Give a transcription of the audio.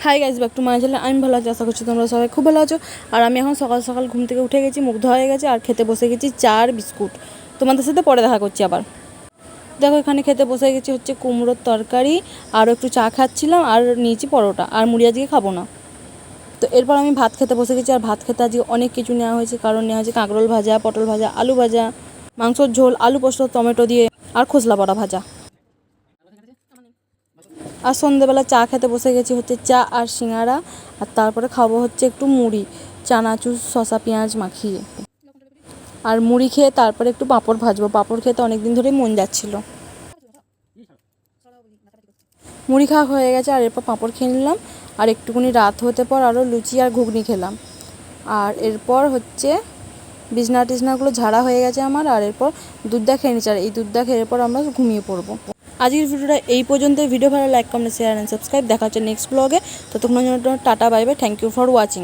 Hi guys, back to my channel. আমি ভালো আছি, আশা করছি তোমরা সবাই খুব ভালো আছো। আর আমি এখন সকাল সকাল ঘুম থেকে উঠে গেছি, মুখ ধোয়া হয়ে গেছে আর খেতে বসে গেছি চা আর বিস্কুট। তোমাদের সাথে পরে দেখা করছি আবার। দেখো এখানে খেতে বসে গেছি হচ্ছে কুমড়োর তরকারি, আরও একটু চা খাচ্ছিলাম আর নিয়েছি পরোটা, আর মুড়ি আজকে খাবো না। তো এরপর আমি ভাত খেতে বসে গেছি। আর ভাত খেতে আজকে অনেক কিছু নেওয়া হয়েছে, কারণ নেওয়া হয়েছে কাঁকরোল ভাজা, পটল ভাজা, আলু ভাজা, মাংসর ঝোল, আলু পোস্ত, টমেটো দিয়ে আর খোসলা বড়া ভাজা। আর সন্ধ্যেবেলা চা খেতে বসে গেছি হচ্ছে চা আর সিঙ্গাড়া, আর তারপরে খাবো হচ্ছে একটু মুড়ি, চানাচুর শসা পেঁয়াজ মাখিয়ে। আর মুড়ি খেয়ে তারপরে একটু পাঁপড় ভাজবো, পাঁপড় খেতে অনেক দিন ধরেই মন যাচ্ছিলো। মুড়ি খাওয়া হয়ে গেছে আর এরপর পাঁপড় খেয়ে নিলাম। আর একটুখানি রাত হতে পর আরও লুচি আর ঘুগনি খেলাম। আর এরপর হচ্ছে বিছনা টিছনাগুলো ঝাড়া হয়ে গেছে আমার। আর এরপর দুধটা খেয়ে নিচ্ছি, আর এই দুধটা খেয়ে এরপর আমরা ঘুমিয়ে পড়বো। আজকের ভিডিওটা এই পর্যন্ত। ভিডিও ভালো like comment share and subscribe. দেখা হচ্ছে নেক্সট ব্লগে। ততক্ষণের জন্য tata, bye bye, thank you for watching.